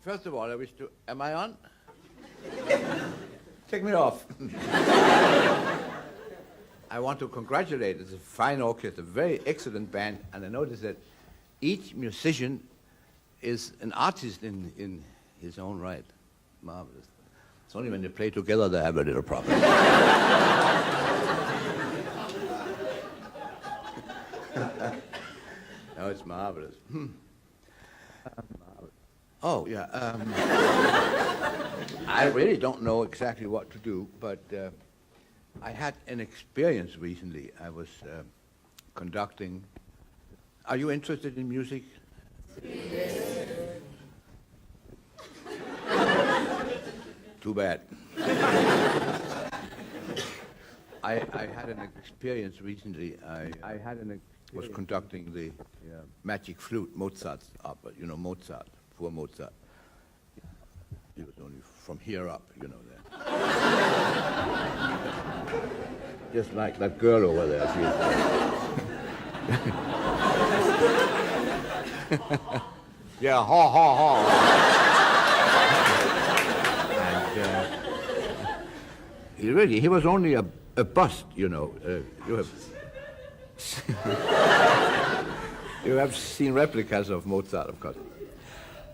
First of all, I wish to... Am I on? Take me off. I want to congratulate. It's a fine orchestra, a very excellent band, and I noticed that each musician is an artist in his own right. Marvelous. It's only when they play together they have a little problem. No, it's marvelous. Oh, yeah. I really don't know exactly what to do, but I had an experience recently. I was conducting... Are you interested in music? Yes. Too bad. I had an experience recently. I was conducting the Magic Flute, Mozart's opera. You know Mozart, poor Mozart. He was only from here up, you know that. Just like that girl over there. Yeah, ha, ha, ha. And he was only a bust, you know. You have seen replicas of Mozart, of course.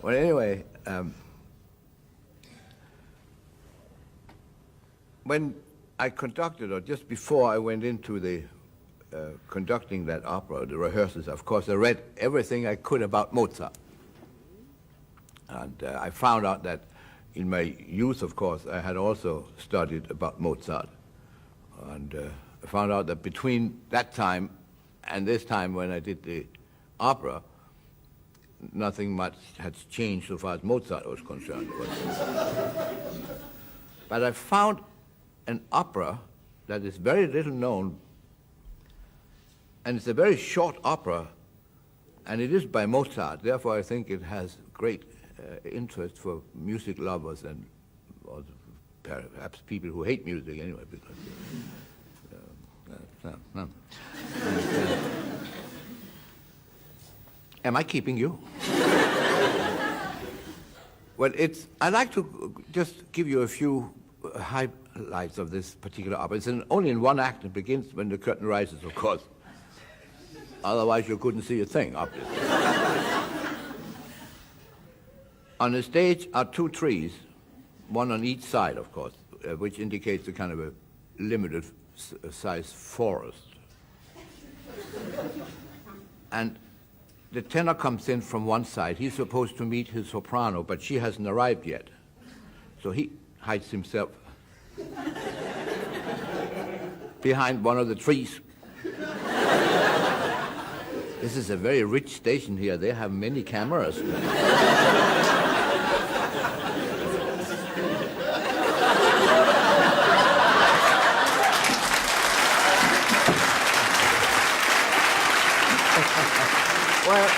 Well, anyway, when I conducted, or just before I went into the conducting that opera, the rehearsals, of course, I read everything I could about Mozart. And I found out that in my youth, of course, I had also studied about Mozart. And I found out that between that time and this time when I did the opera, nothing much had changed so far as Mozart was concerned. But I found an opera that is very little known, and it's a very short opera, and it is by Mozart. Therefore, I think it has great interest for music lovers and perhaps people who hate music anyway, because am I keeping you? Well, I'd like to just give you a few highlights of this particular opera. It's only in one act. It begins when the curtain rises, of course. Otherwise, you couldn't see a thing, obviously. On the stage are two trees, one on each side, of course, which indicates a kind of a limited size forest. And the tenor comes in from one side. He's supposed to meet his soprano, but she hasn't arrived yet. So he hides himself behind one of the trees. This is a very rich station here. They have many cameras. Well,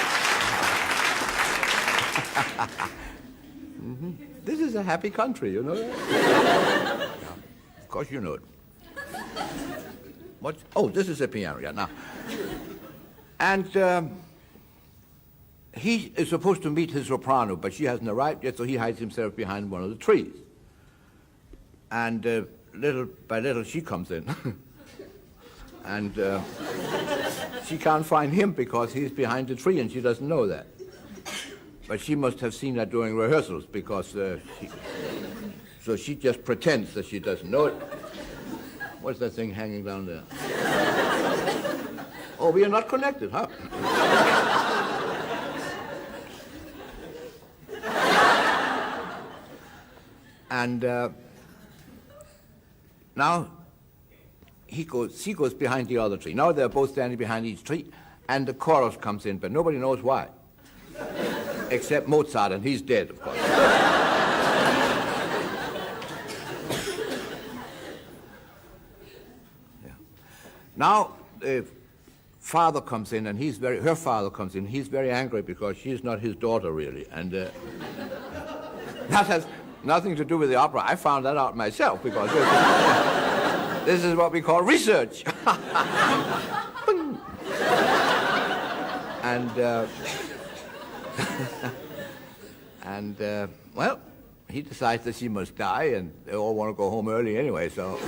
this is a happy country, you know that? Yeah, of course you know it. Oh, this is a piano, yeah, now. And he is supposed to meet his soprano, but she hasn't arrived yet, so he hides himself behind one of the trees. And little by little, she comes in. And she can't find him because he's behind the tree, and she doesn't know that. But she must have seen that during rehearsals, because so she just pretends that she doesn't know it. What's that thing hanging down there? Oh, we are not connected, huh? And now she goes behind the other tree. Now they're both standing behind each tree, and the chorus comes in, but nobody knows why. Except Mozart, and he's dead, of course. Yeah. Now the father comes in, and her father comes in. He's very angry because she's not his daughter, really, and that has nothing to do with the opera. I found that out myself because this is what we call research. Well, he decides that she must die, and they all want to go home early anyway, so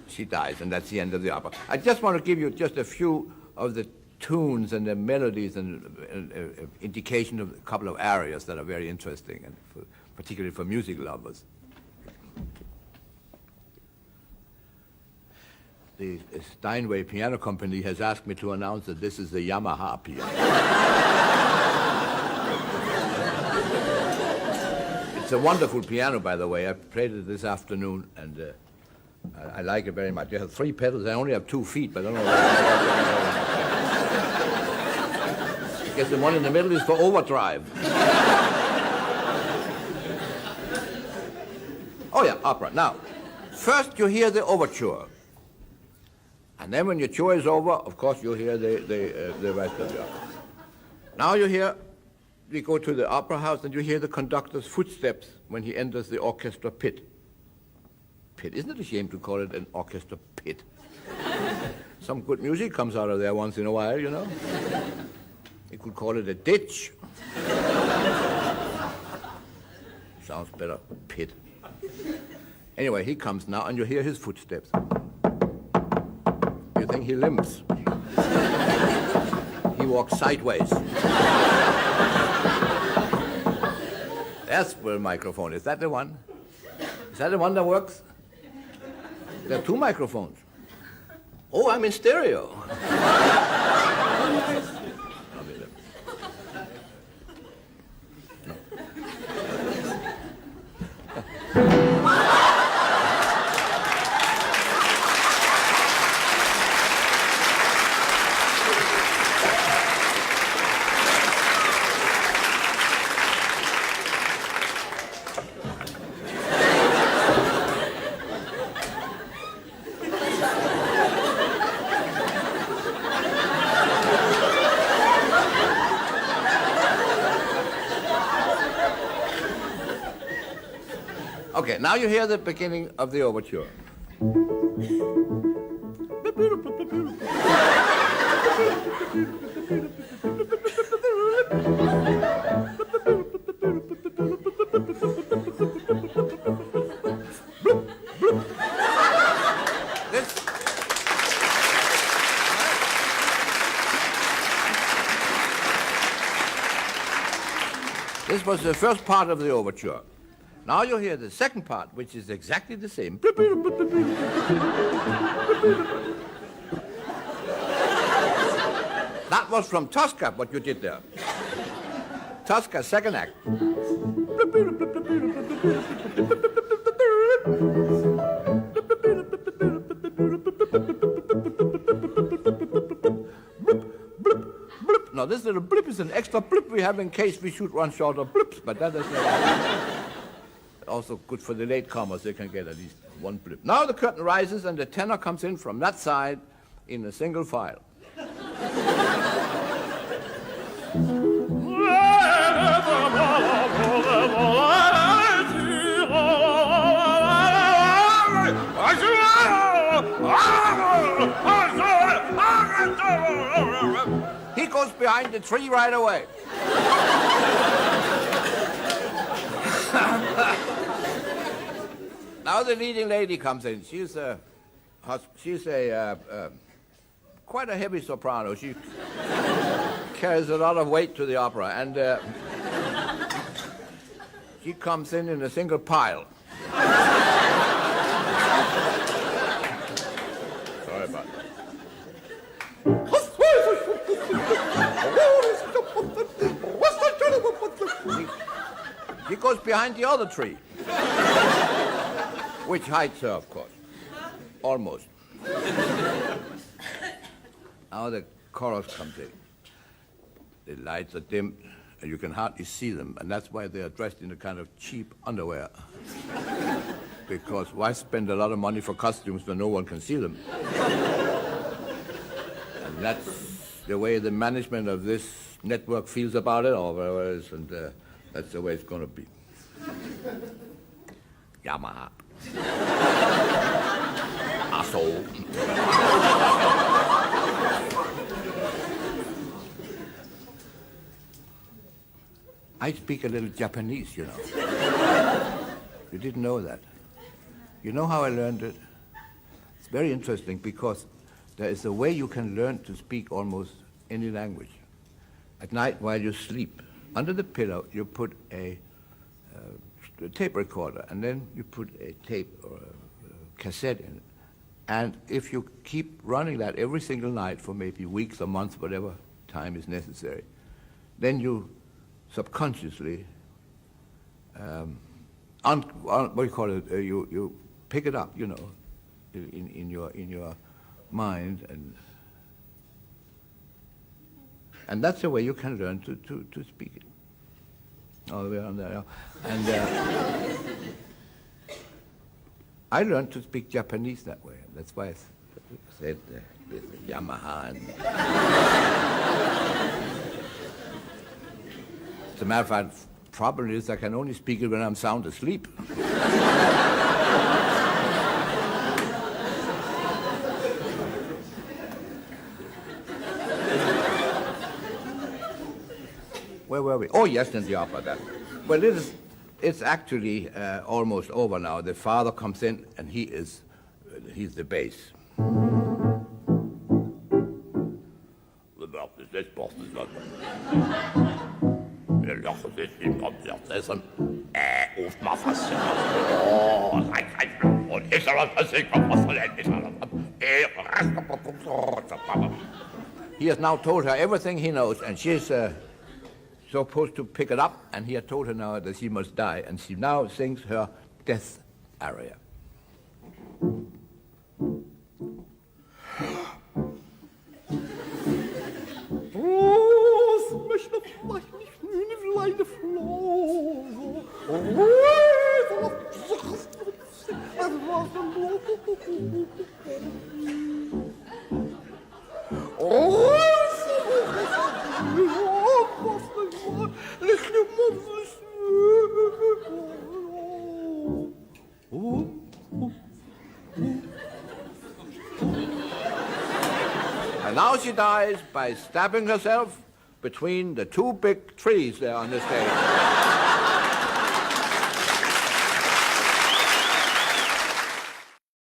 she dies, and that's the end of the opera. I just want to give you just a few of the tunes and the melodies and indication of a couple of areas that are very interesting, and particularly for music lovers. The Steinway Piano Company has asked me to announce that this is the Yamaha piano. It's a wonderful piano, by the way. I played it this afternoon, and I like it very much. You have 3 pedals. I only have 2 feet, but I don't know. I guess the one in the middle is for overdrive. Oh, yeah, opera. Now, first you hear the overture. And then when your tour is over, of course, you hear the rest of the opera. Now we go to the opera house, and you hear the conductor's footsteps when he enters the orchestra pit. Pit. Isn't it a shame to call it an orchestra pit? Some good music comes out of there once in a while, you know. You could call it a ditch. Sounds better, pit. Anyway, he comes now, and you hear his footsteps. You think he limps. He walks sideways. That's where the microphone. Is that the one? Is that the one that works? There are 2 microphones. Oh, I'm in stereo. Okay, now you hear the beginning of the overture. This was the first part of the overture. Now you hear the second part, which is exactly the same. That was from Tosca, what you did there. Tosca, second act. Now this little blip is an extra blip we have in case we should run short of blips, but that is also good for the latecomers. They can get at least 1 blip. Now the curtain rises and the tenor comes in from that side in a single file. He goes behind the tree right away. Now the leading lady comes in. She's quite a heavy soprano. She carries a lot of weight to the opera, and she comes in a single pile. Sorry about that. He goes behind the other tree, which hides her, of course, almost. Now the chorus comes in. The lights are dim, and you can hardly see them, and that's why they are dressed in a kind of cheap underwear. Because why spend a lot of money for costumes when no one can see them? And that's the way the management of this network feels about it, or whatever it is, and that's the way it's going to be. Yamaha. Asshole. I speak a little Japanese, you know. You didn't know that. You know how I learned it? It's very interesting because there is a way you can learn to speak almost any language. At night while you sleep, under the pillow you put a tape recorder, and then you put a tape or a cassette in it. And if you keep running that every single night for maybe weeks or months, whatever time is necessary, then you subconsciously, what do you call it? You pick it up, you know, in your mind, and that's the way you can learn to speak it. All the way on there, and I learned to speak Japanese that way. That's why I said Yamaha. As a matter of fact, problem is I can only speak it when I'm sound asleep. Where were we? Oh, yes, in the opera then. Well, it's actually almost over now. The father comes in, and he's the bass. He has now told her everything he knows, and she's supposed to pick it up, and he had told her now that she must die, and she now sings her death aria. And now she dies by stabbing herself between the two big trees there on the stage.